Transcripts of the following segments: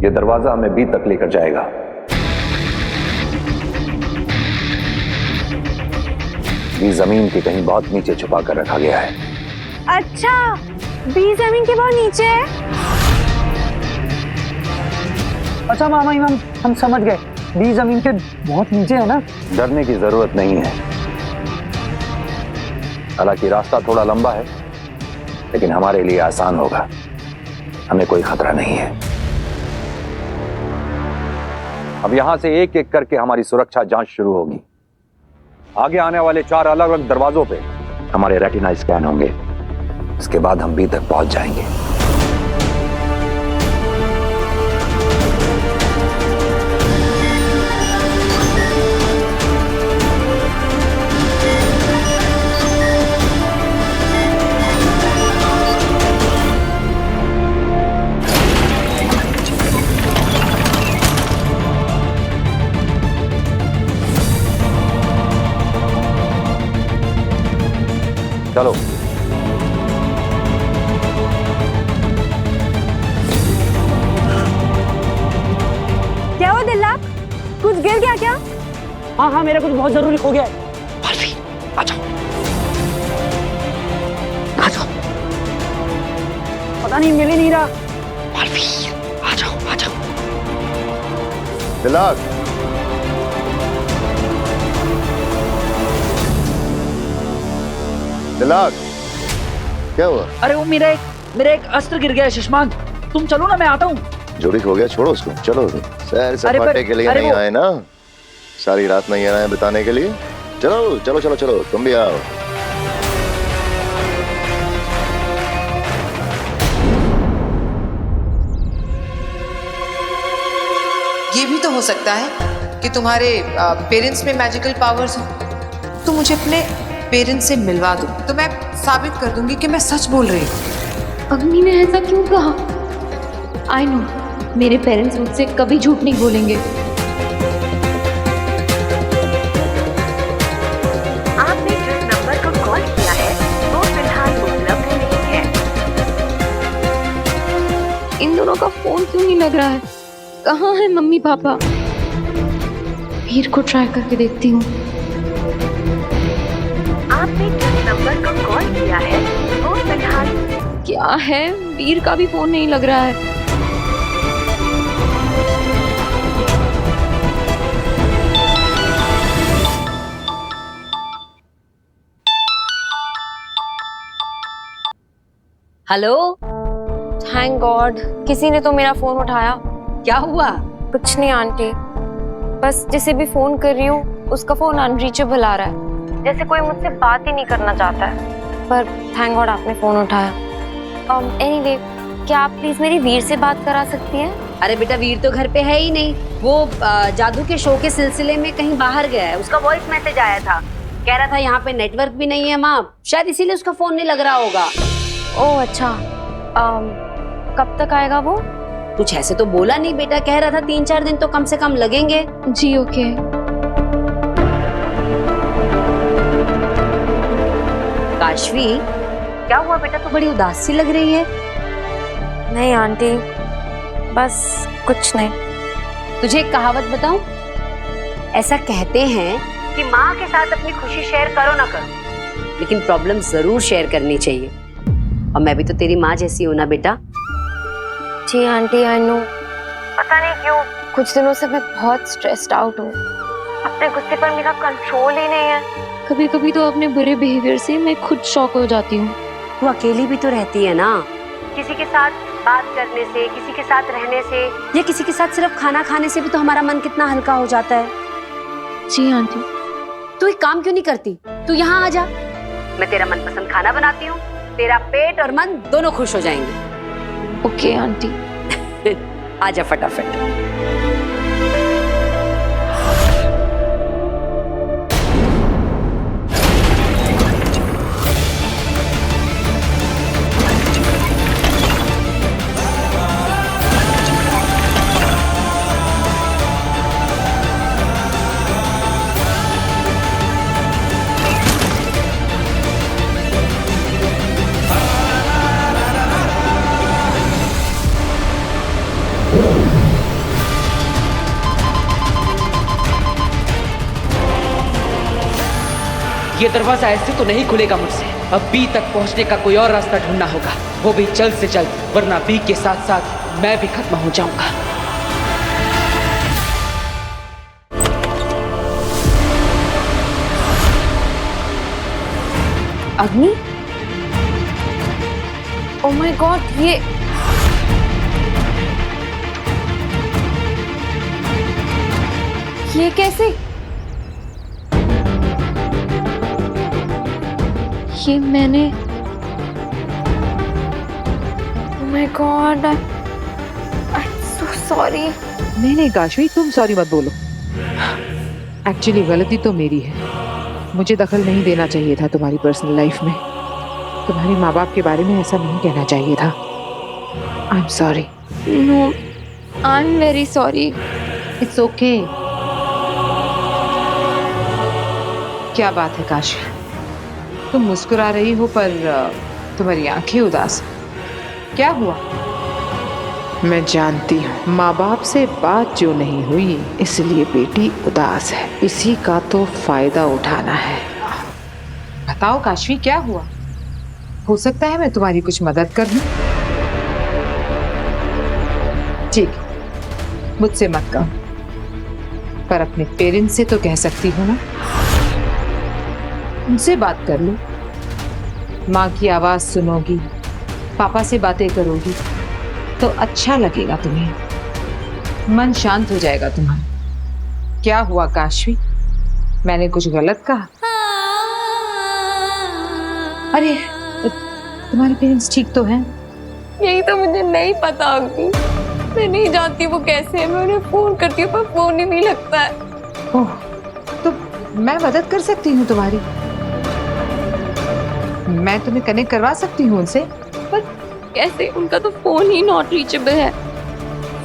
ये दरवाजा हमें बी तक लेकर जाएगा। बी जमीन के कहीं बहुत नीचे छुपा कर रखा गया है। अच्छा, बी जमीन के बहुत नीचे है। अच्छा मामा इमाम, हम समझ गए, बी जमीन के बहुत नीचे है ना। डरने की जरूरत नहीं है। हालांकि रास्ता थोड़ा लंबा है, लेकिन हमारे लिए आसान होगा। हमें कोई खतरा नहीं है। अब यहां से एक एक करके हमारी सुरक्षा जांच शुरू होगी। आगे आने वाले 4 अलग अलग दरवाजों पे हमारे रेटिना स्कैन होंगे। इसके बाद हम बी तक पहुंच जाएंगे। चलो। क्या हुआ दिल्लाक? कुछ गिर गया क्या? हाँ हाँ, मेरा कुछ बहुत जरूरी हो गया है। मालवी, आ जाओ, आ जाओ। पता नहीं, मिल ही नहीं रहा। मालवी, आ जाओ, आ जाओ। दिल्लाक, दिल्लाक, क्या हुआ? अरे वो मेरा एक अस्त्र गिर गया है शशमान। तुम चलो ना, मैं आता हूँ। जोड़ी हो गया, छोड़ो उसको, चलो। सैर सपाटे के लिए नहीं आए ना, सारी रात नहीं आए बिताने के लिए। चलो चलो चलो चलो, तुम भी आओ। ये भी तो हो सकता है कि तुम्हारे पेरेंट्स में मैजिकल पावर्स हो। तो मुझे अपने पेरेंट्स से मिलवा दो, तो मैं साबित कर दूंगी कि मैं सच बोल रही हूँ। अग्नि ने ऐसा क्यों कहा? आई नो, मेरे पेरेंट्स मुझसे कभी झूठ नहीं बोलेंगे। आपने जिस नंबर को कॉल किया है वो फिलहाल उपलब्ध नहीं है। इन दोनों का फोन क्यों नहीं लग रहा है? कहाँ है मम्मी पापा? वीर को ट्राई करके देखती हूँ। आपने जिस नंबर को कॉल किया है वो फिलहाल। क्या है, वीर का भी फोन नहीं लग रहा है। हेलो। थैंक गॉड, किसी ने तो मेरा फोन उठाया। क्या हुआ? कुछ नहीं आंटी, बस जिसे भी फोन कर रही हूँ उसका फोन अनरीचेबल आ रहा है, जैसे कोई मुझसे बात ही नहीं करना चाहता है। पर थैंक गॉड आपने फोन उठाया। एनीवे, क्या आप प्लीज मेरी वीर से बात करा सकती हैं? अरे बेटा, वीर तो घर पे है ही नहीं। वो जादू के शो के सिलसिले में कहीं बाहर गया है। उसका वॉइस मैसेज आया था, कह रहा था यहाँ पे नेटवर्क भी नहीं है माँ, शायद इसीलिए उसका फोन नहीं लग रहा होगा। ओह अच्छा, कब तक आएगा वो? कुछ ऐसे तो बोला नहीं बेटा, कह रहा था 3-4 दिन तो कम से कम लगेंगे। जी ओके। काशवी, क्या हुआ बेटा, तो बड़ी उदास सी लग रही है। नहीं आंटी, बस कुछ नहीं। तुझे एक कहावत बताऊं? ऐसा कहते हैं कि माँ के साथ अपनी खुशी शेयर करो ना करो, लेकिन प्रॉब्लम जरूर शेयर करनी चाहिए। और मैं भी तो तेरी माँ जैसी हूं ना बेटा। जी आंटी, आई नो। पता नहीं क्यों कुछ दिनों से मैं बहुत स्ट्रेस्ड आउट हूँ। अपने गुस्से पर मेरा कंट्रोल ही नहीं है। कभी कभी तो अपने बुरे बिहेवियर से मैं खुद शॉक हो जाती हूँ। तू अकेली भी तो रहती है ना, किसी के साथ बात करने से, किसी के साथ रहने से, या किसी के साथ सिर्फ खाना खाने से भी तो हमारा मन कितना हल्का हो जाता है। जी आंटी। तू एक काम क्यों नहीं करती, तू यहाँ आ जा, मैं तेरा मनपसंद खाना बनाती हूँ, तेरा पेट और मन दोनों खुश हो जाएंगे। Okay aunty. आजा फटाफट। ये दरवाजा ऐसे तो नहीं खुलेगा मुझसे। अब बी तक पहुंचने का कोई और रास्ता ढूंढना होगा, वो भी जल्द से जल्द, वरना बी के साथ साथ मैं भी खत्म हो जाऊंगा। अग्नि, ओह माय गॉड, ये कैसे? ये मैंने, oh my God, I am so sorry. नहीं काशवी, तुम सॉरी मत बोलो। एक्चुअली गलती तो मेरी है, मुझे दखल नहीं देना चाहिए था तुम्हारी पर्सनल लाइफ में। तुम्हारे माँ बाप के बारे में ऐसा नहीं कहना चाहिए था। I am sorry. No, I am very sorry. It's okay. क्या बात है काशवी, तुम मुस्कुरा रही हो पर तुम्हारी आंखें उदास हैं। क्या हुआ? मैं जानती हूँ माँ बाप से बात जो नहीं हुई इसलिए बेटी उदास है, इसी का तो फायदा उठाना है। बताओ काशवी, क्या हुआ? हो सकता है मैं तुम्हारी कुछ मदद कर दूं। ठीक, मुझसे मत कहो, पर अपने पेरेंट्स से तो कह सकती हो ना। उनसे बात कर लो, माँ की आवाज सुनोगी, पापा से बातें करोगी तो अच्छा लगेगा तुम्हें, मन शांत हो जाएगा तुम्हारा। क्या हुआ काशवी, मैंने कुछ गलत कहा? अरे तुम्हारे पेरेंट्स ठीक तो हैं? यही तो मुझे नहीं पता अग्नि, मैं नहीं जानती वो कैसे है। मैं उन्हें फोन करती हूँ पर फोन ही नहीं लगता है। ओह, तो मैं मदद कर सकती हूँ तुम्हारी, मैं तुम्हें कनेक्ट करवा सकती हूँ उनसे। पर कैसे? उनका तो फोन ही नॉट रीचेबल है।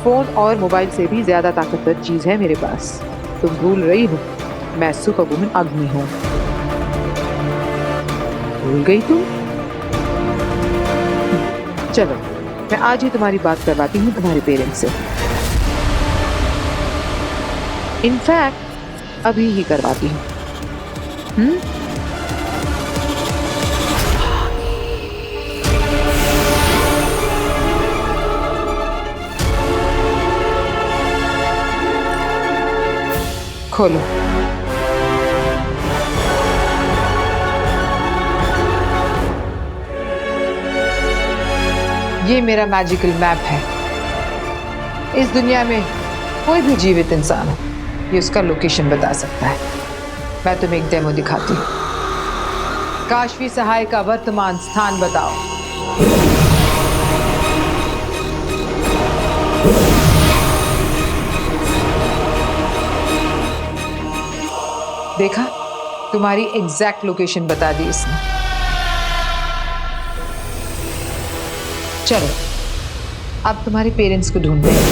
फोन और मोबाइल से भी ज्यादा ताकतवर चीज है मेरे पास। तुम भूल रही हो, मैं सुपर वुमन अग्नि हूँ। भूल गई तुम? चलो, मैं आज ही तुम्हारी बात करवाती हूँ तुम्हारे पेरेंट्स से। इनफैक्ट अभी ही करवाती हूँ। खोलो। ये मेरा मैजिकल मैप है। इस दुनिया में कोई भी जीवित इंसान हो, ये उसका लोकेशन बता सकता है। मैं तुम्हें एक डेमो दिखाती हूँ। काशवी सहाय का वर्तमान स्थान बताओ। देखा, तुम्हारी एग्जैक्ट लोकेशन बता दी इसने। चलो, अब तुम्हारे पेरेंट्स को ढूंढते हैं।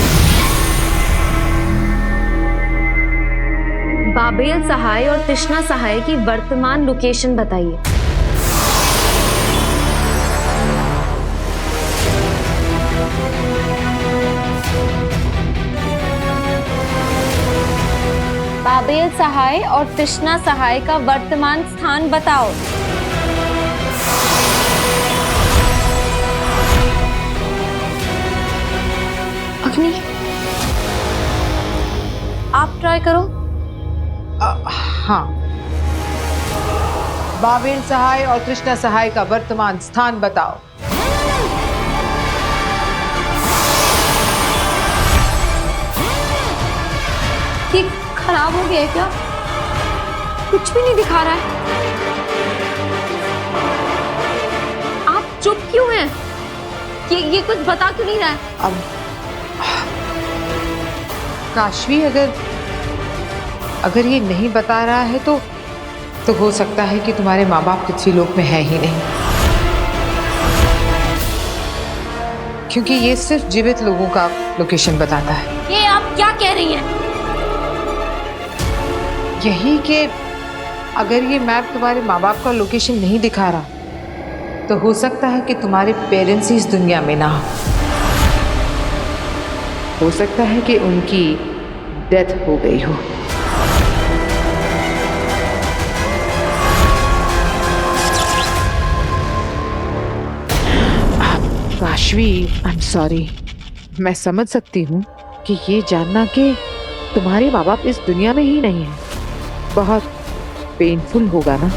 बाबेल सहाय और तृष्णा सहाय की वर्तमान लोकेशन बताइए। बाबेल सहाय और तृष्णा सहाय का वर्तमान स्थान बताओ। अग्नि, आप ट्राई करो। हाँ, बाबेल सहाय और तृष्णा सहाय का वर्तमान स्थान बताओ। ये खराब हो गया है क्या? कुछ भी नहीं दिखा रहा है। आप चुप क्यों हैं? ये कुछ बता क्यों नहीं रहा है? अब काशवी, अगर ये नहीं बता रहा है तो हो सकता है कि तुम्हारे माँ बाप पृथ्वी लोक में है ही नहीं, क्योंकि ये सिर्फ जीवित लोगों का लोकेशन बताता है। ये आप क्या कह रही हैं? यही कि अगर ये मैप तुम्हारे माँ बाप का लोकेशन नहीं दिखा रहा तो हो सकता है कि तुम्हारे पेरेंट्स ही इस दुनिया में ना हो सकता है कि उनकी डेथ हो गई हो। काशवी, आई एम सॉरी। मैं समझ सकती हूँ कि ये जानना कि तुम्हारे माँ बाप इस दुनिया में ही नहीं है बहुत पेनफुल होगा ना।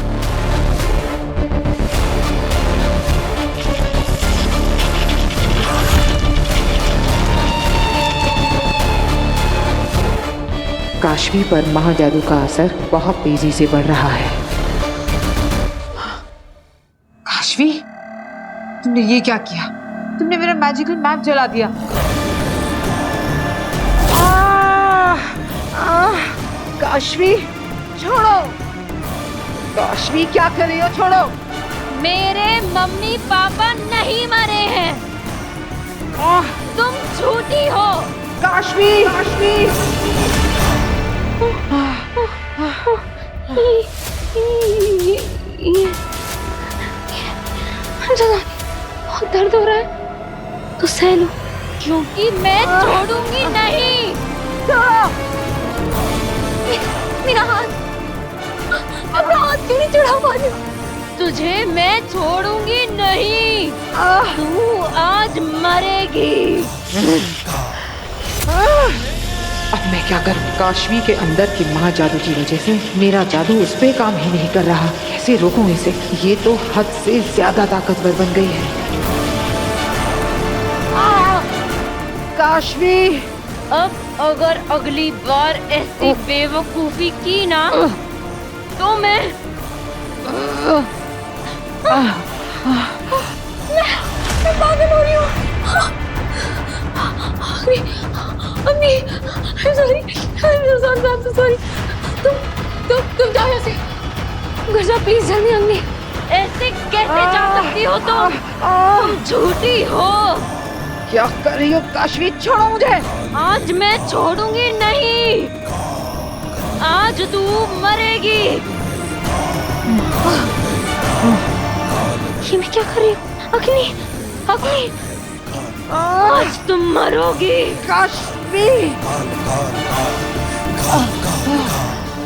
काशवी पर महाजादू का असर बहुत तेजी से बढ़ रहा है। काशवी, तुमने ये क्या किया? तुमने मेरा मैजिकल मैप जला दिया। काशवी छोड़ो, काशवी क्या कर रही हो? छोड़ो। मेरे मम्मी पापा नहीं मरे हैं, तुम झूठी हो। काशवी, काशवी। बहुत दर्द हो रहा है तो सह लो, क्योंकि मैं छोड़ूंगी नहीं। मेरा हाथ क्यों नहीं चढ़ा पा रही? तुझे मैं छोड़ूंगी नहीं, तू आज मरेगी। अब मैं क्या करूं? काशवी के अंदर की महाजादू की वजह से मेरा जादू उस पे काम ही नहीं कर रहा। कैसे रोकूं इसे? ये तो हद से ज्यादा ताकतवर बन गई है। काशवी, अब अगर अगली बार ऐसी बेवकूफी की ना तो मैं पागल हो रही हूँ। अम्मी, I'm so sorry। तुम जाओ यहाँ से, घर जाओ प्लीज जल्दी। अम्मी, ऐसे कैसे जा सकती हो तुम झूठी हो। क्या कर रही हो काशवी? छोड़ो मुझे। आज मैं छोड़ूंगी नहीं, आज तू मरेगी। ये मैं क्या कर रही हूँ? अग्नि, अग्नि, आज तुम मरोगी। काशवी,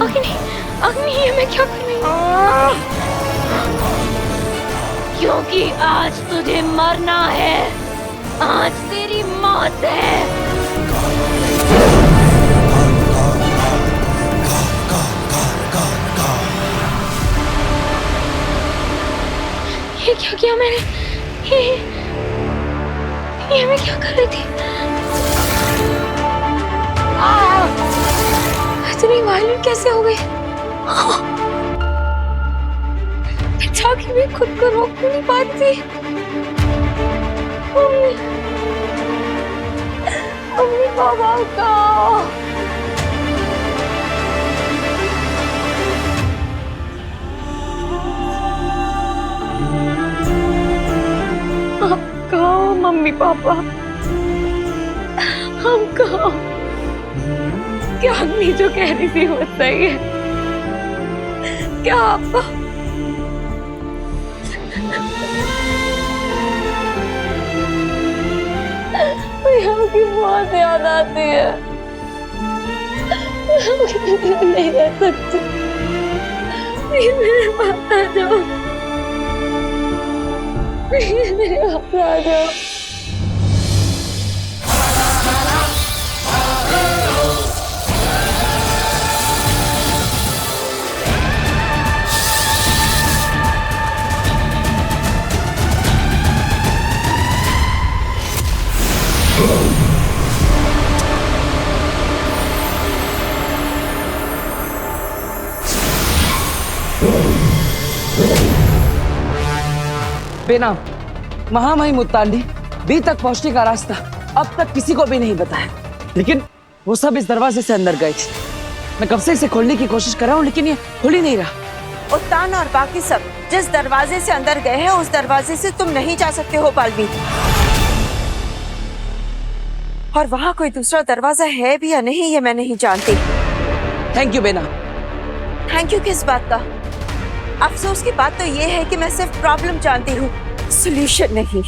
अग्नि, अग्नि, ये मैं क्या कर रही हूँ? क्योंकि आज तुझे मरना है, आज तेरी मौत है। ये क्या किया मैंने? ये मैं क्या कर रही थी? इतनी वायलेंट कैसे हो गई? जाके भी खुद को रोक नहीं पाती। मम्मी पापा का आप कहो, मम्मी पापा हम कहो। क्या अग्नि जो कह रही थी वो सही है? क्या आपको यहाँ की बहुत याद आती है। नहीं रह सकती, मेरे पास आ जाओ, मेरे पास आ जाओ। बेनाम महामहिम मुत्तांडी बी तक पहुंचने का रास्ता अब तक किसी को भी नहीं बताया, लेकिन वो सब इस दरवाजे से अंदर गए थे। मैं कब से इसे खोलने की कोशिश कर रहा हूँ, लेकिन ये खुल ही नहीं रहा। उत्तान और बाकी सब जिस दरवाजे से अंदर गए हैं उस दरवाजे से तुम नहीं जा सकते हो पालवी। और वहाँ कोई दूसरा दरवाजा है भी या नहीं ये मैं नहीं जानती। थैंक यू बेना। थैंक यू किस बात का? अफसोस की बात तो ये है कि मैं सिर्फ प्रॉब्लम जानती हूँ, सॉल्यूशन नहीं।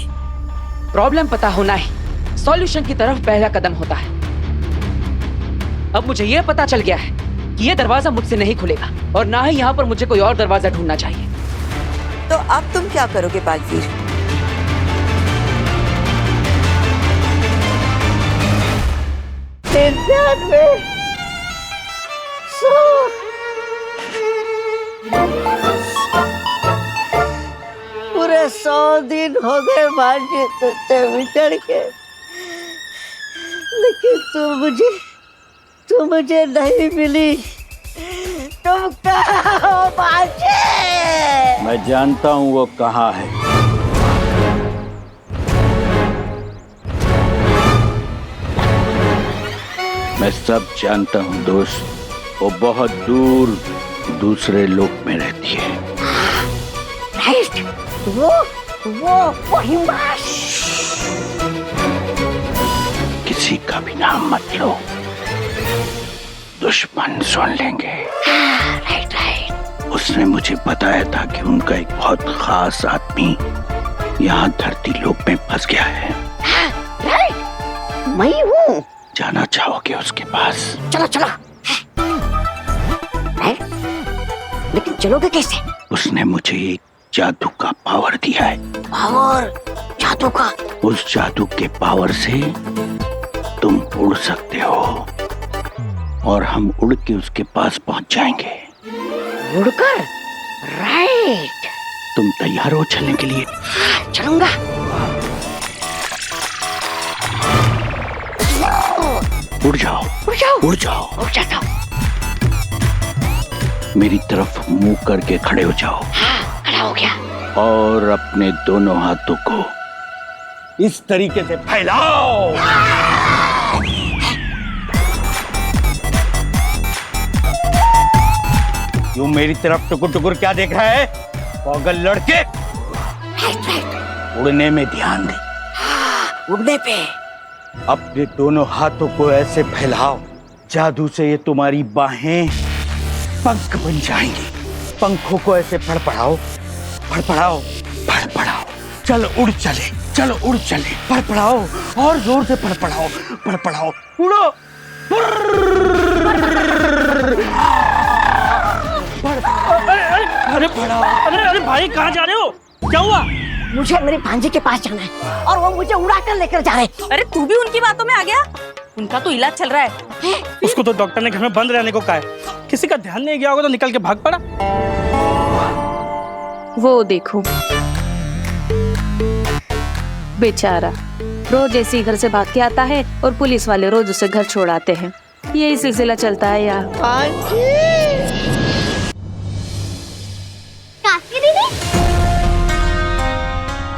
प्रॉब्लम पता होना ही सॉल्यूशन की तरफ पहला कदम होता है। अब मुझे यह पता चल गया है कि यह दरवाजा मुझसे नहीं खुलेगा और ना ही यहाँ पर मुझे कोई और दरवाजा ढूंढना चाहिए। तो अब तुम क्या करोगे बालवीर? ध्यान में सो। पूरे 100 दिन हो गए भांजी तुझसे बिछड़ के, लेकिन तू मुझे नहीं मिली। तुम कहाँ हो भांजी? मैं जानता हूँ वो कहाँ है। मैं सब जानता हूँ दोस्त। वो बहुत दूर दूसरे लोक में रहती है। राइट, वो हिमाश। किसी का भी नाम मत लो, दुश्मन सुन लेंगे। Right right. उसने मुझे बताया था कि उनका एक बहुत खास आदमी यहाँ धरती लोक में फंस गया है। राइट, मैं हूँ। जाना चाहोगे उसके पास? चलो चलो। लेकिन चलोगे कैसे? उसने मुझे एक जादू का पावर दिया है। पावर? जादू का? उस जादू के पावर से तुम उड़ सकते हो और हम उड़ के उसके पास पहुंच जाएंगे। उड़कर? राइट। तुम तैयार हो चलने के लिए? चलूंगा। उड़ जाओ, उड़ जाओ, उड़ जाओ, उड़ जाता हूँ। मेरी तरफ मुंह करके खड़े हो जाओ। हाँ, खड़ा हो गया। और अपने दोनों हाथों को इस तरीके से फैलाओ। यूं मेरी तरफ टुकुर टुकुर क्या देख रहा है पागल लड़के? उड़ने में ध्यान दे। उड़ने पे अपने दोनों हाथों को ऐसे फैलाओ, जादू से ये तुम्हारी बाहें पंख बन जाएंगी। पंखों को ऐसे फड़फड़ाओ, फड़फड़ाओ, फड़फड़ाओ। चलो उड़ चले, चलो उड़ चले। फड़फड़ाओ और जोर से फड़फड़ाओ, फड़फड़ाओ, उड़ो। अरे अरे भाई कहाँ जा रहे हो? क्या हुआ? मुझे मेरे भांजे के पास जाना है और वो मुझे उड़ा कर लेकर जा रहे हैं। अरे तू भी उनकी बातों में आ गया? उनका तो इलाज चल रहा है। उसको तो डॉक्टर ने घर में बंद रहने को कहा है। किसी का ध्यान नहीं गया होगा तो निकल के भाग पड़ा। वो देखो बेचारा, रोज ऐसे ही घर से भाग के आता है और पुलिस वाले रोज उसे घर छोड़ाते हैं। यही सिलसिला चलता है यार।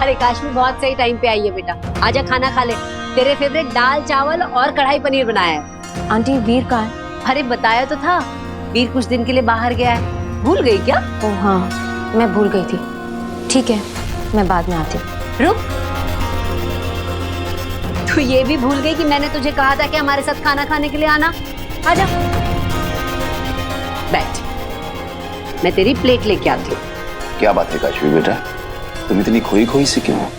अरे काश्मीर बहुत सही टाइम पे आई है बेटा। आजा खाना खा ले। तेरे फेवरेट दाल चावल और कढ़ाई पनीर बनाया है। आंटी वीर कहाँ है? अरे बताया तो था, वीर कुछ दिन के लिए बाहर गया है। भूल गई क्या? ओह हाँ, मैं भूल गई थी। ठीक है, मैं बाद में आती हूँ। रुक, तू ये भी भूल गई कि मैंने तुझे कहा था कि हमारे साथ खाना खाने के लिए आना। आजा बैठ, मैं तेरी प्लेट लेके आती हूँ। क्या बात है काशवी बेटा, तुम इतनी खोई खोई सी क्यों हो?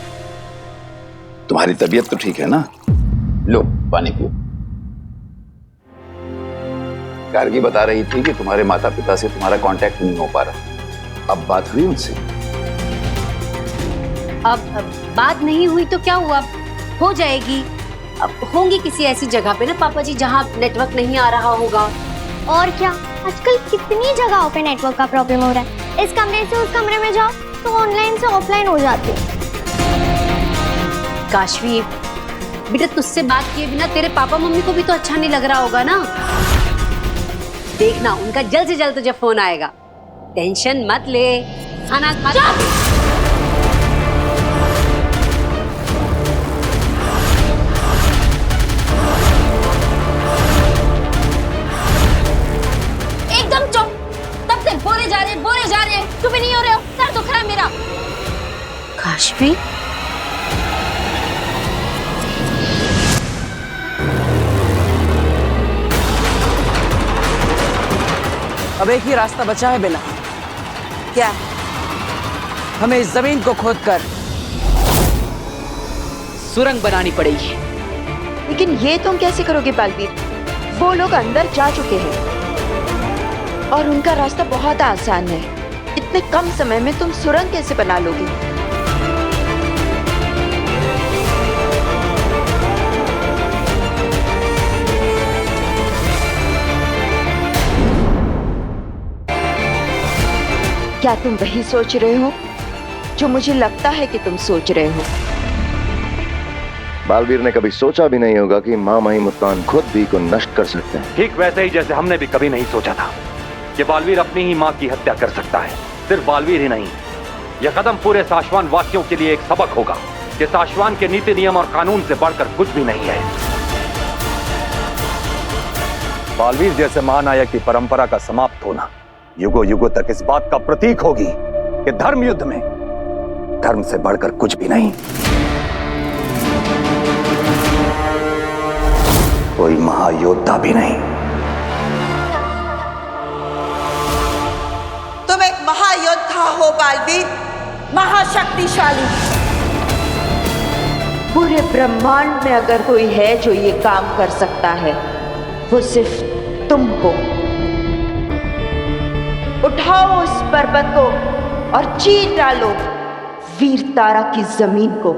तुम्हारी तबीयत तो ठीक है ना? लो पानी पियो। गार्गी बता रही थी कि तुम्हारे माता पिता से तुम्हारा कांटेक्ट नहीं हो पा रहा। अब बात हुई उनसे? अब बात नहीं हुई तो क्या हुआ, हो जाएगी। अब होंगी किसी ऐसी जगह पे ना पापा जी जहाँ नेटवर्क नहीं आ रहा होगा। और क्या, आजकल कितनी जगहों पे नेटवर्क का प्रॉब्लम हो रहा है। इस कमरे से उस कमरे में जाओ तो ऑनलाइन से ऑफलाइन हो जाती है। काशवी बेटा, तुझसे बात किए बिना तेरे पापा मम्मी को भी तो अच्छा नहीं लग रहा होगा ना। देखना उनका जल्द से जल्द तुझे फोन आएगा। टेंशन मत ले, खाना खा। एकदम चुप। तब से बोले जा रहे चुप ही नहीं हो रहे हो। सर दुख रहा है मेरा। काशवी, अब एक ही रास्ता बचा है बेला। क्या? हमें इस जमीन को खोदकर सुरंग बनानी पड़ेगी। लेकिन ये तुम कैसे करोगे बालवीर? वो लोग अंदर जा चुके हैं और उनका रास्ता बहुत आसान है। इतने कम समय में तुम सुरंग कैसे बना लोगे? क्या तुम वही सोच रहे हो जो मुझे लगता है कि तुम सोच रहे हो? बालवीर ने कभी सोचा भी नहीं होगा कि माँ माही मुल्तान खुद भी को नष्ट कर सकते हैं। ठीक वैसे ही जैसे हमने भी कभी नहीं सोचा था कि बालवीर अपनी ही माँ की हत्या कर सकता है। सिर्फ बालवीर ही नहीं, यह कदम पूरे साशवान वासियों के लिए एक सबक होगा कि साशवान के नीति नियम और कानून से बढ़कर कुछ भी नहीं है। बालवीर जैसे महानायक की परंपरा का समाप्त होना युगों युगों तक इस बात का प्रतीक होगी कि धर्म युद्ध में धर्म से बढ़कर कुछ भी नहीं। कोई महायोद्धा भी नहीं। तुम एक महायोद्धा हो बालवीर, महाशक्तिशाली। पूरे ब्रह्मांड में अगर कोई है जो ये काम कर सकता है वो सिर्फ तुम हो। उठाओ उस पर्वत को और चीर डालो वीर तारा की जमीन को।